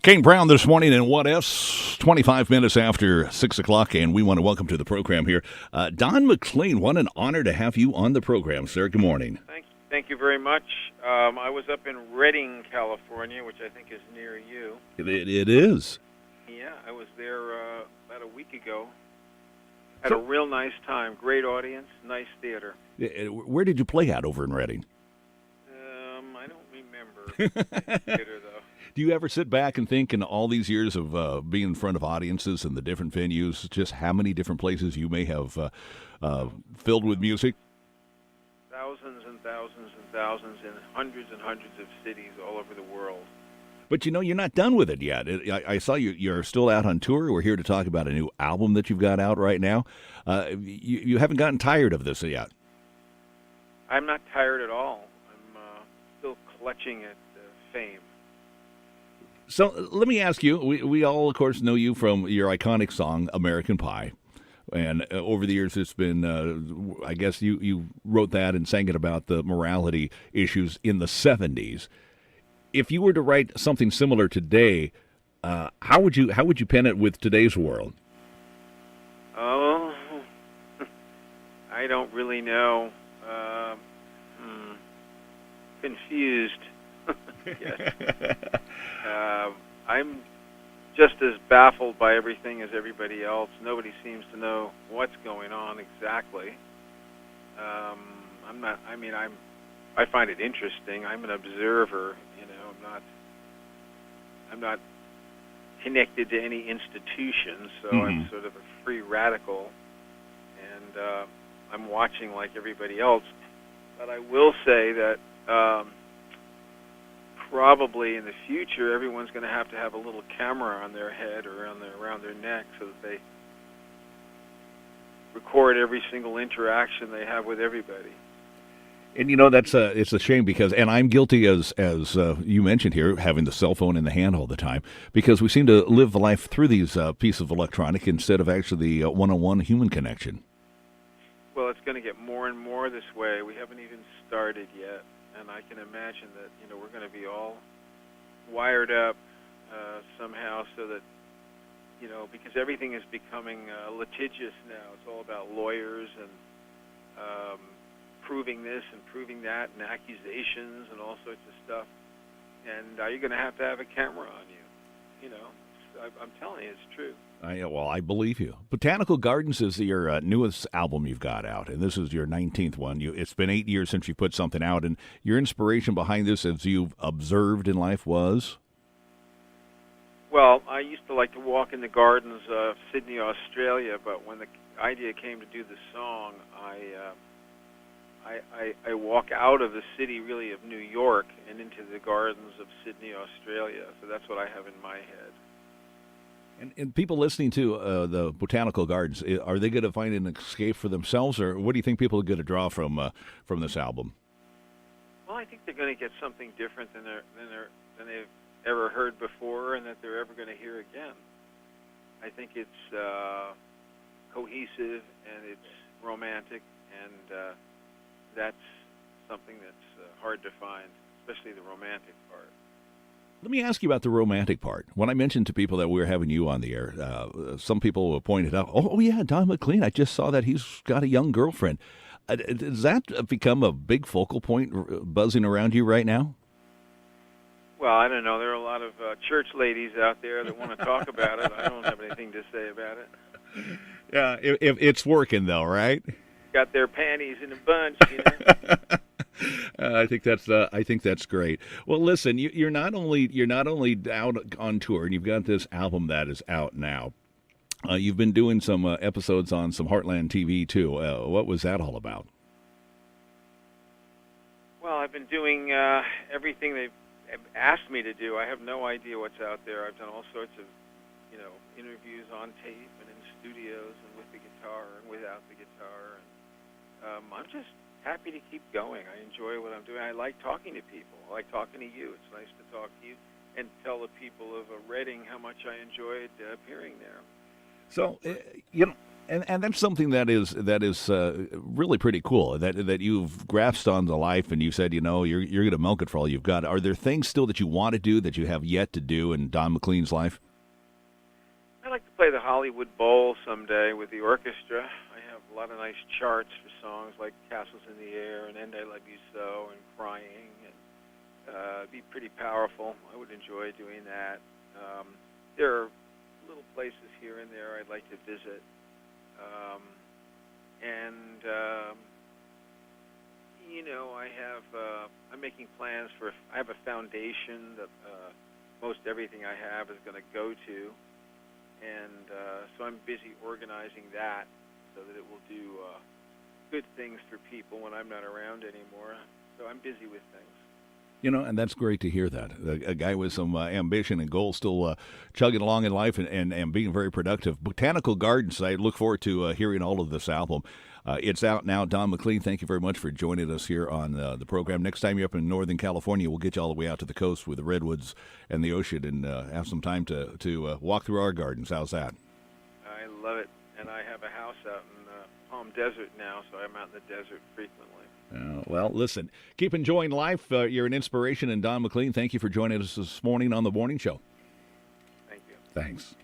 Kane Brown this morning in What Ifs, 25 minutes after 6 o'clock, and we want to welcome to the program here Don McClean. What an honor to have you on the program, sir. Good morning. Thank you very much. I was up in Redding, California, which I think is near you. It is. Yeah, I was there about a week ago. Had a real nice time. Great audience, nice theater. Where did you play at over in Redding? I don't remember. Theater, though. Do you ever sit back and think in all these years of being in front of audiences and the different venues, just how many different places you may have filled with music? Thousands and thousands and thousands in hundreds and hundreds of cities all over the world. But, you know, you're not done with it yet. I saw you're still out on tour. We're here to talk about a new album that you've got out right now. You haven't gotten tired of this yet. I'm not tired at all. I'm still clutching at fame. So let me ask you, we all, of course, know you from your iconic song, American Pie. And over the years, it's been, I guess you wrote that and sang it about the morality issues in the 70s. If you were to write something similar today, how would you pen it with today's world? Oh, I don't really know. Confused. Yes. I'm just as baffled by everything as everybody else. Nobody seems to know what's going on exactly. I find it interesting. I'm an observer. I'm not connected to any institution, so I'm sort of a free radical, and I'm watching like everybody else. But I will say that probably in the future, everyone's going to have a little camera on their head or around their neck so that they record every single interaction they have with everybody. And you know it's a shame because, and I'm guilty as you mentioned here, having the cell phone in the hand all the time, because we seem to live life through these pieces of electronic instead of actually the one-on-one human connection. Well, it's going to get more and more this way. We haven't even started yet, and I can imagine that we're going to be all wired up somehow, so that because everything is becoming litigious now. It's all about lawyers and proving this and proving that and accusations and all sorts of stuff. And you're going to have a camera on you. I'm telling you, it's true. I believe you. Botanical Gardens is your newest album you've got out, and this is your 19th one. It's been 8 years since you put something out, and your inspiration behind this, as you've observed in life, was? Well, I used to like to walk in the gardens of Sydney, Australia, but when the idea came to do the song, I walk out of the city, really, of New York and into the gardens of Sydney, Australia. So that's what I have in my head. And people listening to the Botanical Gardens, are they going to find an escape for themselves, or what do you think people are going to draw from this album? Well, I think they're going to get something different than they've ever heard before, and that they're ever going to hear again. I think it's cohesive and it's romantic, and that's something that's hard to find, especially the romantic part. Let me ask you about the romantic part. When I mentioned to people that we were having you on the air, some people pointed out, oh yeah, Don McClean, I just saw that he's got a young girlfriend. Does that become a big focal point buzzing around you right now? Well, I don't know. There are a lot of church ladies out there that want to talk about it. I don't have anything to say about it. Yeah, if it's working though, right? Got their panties in a bunch, I think that's great. Well, listen, you're not only out on tour, and you've got this album that is out now. You've been doing some episodes on some Heartland TV too. What was that all about? Well, I've been doing everything they've asked me to do. I have no idea what's out there. I've done all sorts of, interviews on tape and in studios and with the guitar and without the guitar. And I'm just happy to keep going. I enjoy what I'm doing. I like talking to people. I like talking to you. It's nice to talk to you and tell the people of Redding how much I enjoyed appearing there. So, And that's something that is really pretty cool that you've grasped on the life, and you said, you're going to milk it for all you've got. Are there things still that you want to do that you have yet to do in Don McClean's life? I'd like to play the Hollywood Bowl someday with the orchestra. I have a lot of nice charts for songs like Castles in the Air and And I Love You So and Crying, and it'd be pretty powerful. I would enjoy doing that. There are little places here and there I'd like to visit. I'm making plans I have a foundation that most everything I have is going to go to, and so I'm busy organizing that so that it will do good things for people when I'm not around anymore. So I'm busy with things. And that's great to hear that. A guy with some ambition and goals still chugging along in life and being very productive. Botanical Gardens, I look forward to hearing all of this album. It's out now. Don McClean, thank you very much for joining us here on the program. Next time you're up in Northern California, we'll get you all the way out to the coast with the redwoods and the ocean and have some time to walk through our gardens. How's that? I love it. And I have a house out in Palm Desert now, so I'm out in the desert frequently. Well, listen, keep enjoying life. You're an inspiration. And Don McClean, thank you for joining us this morning on The Morning Show. Thank you. Thanks.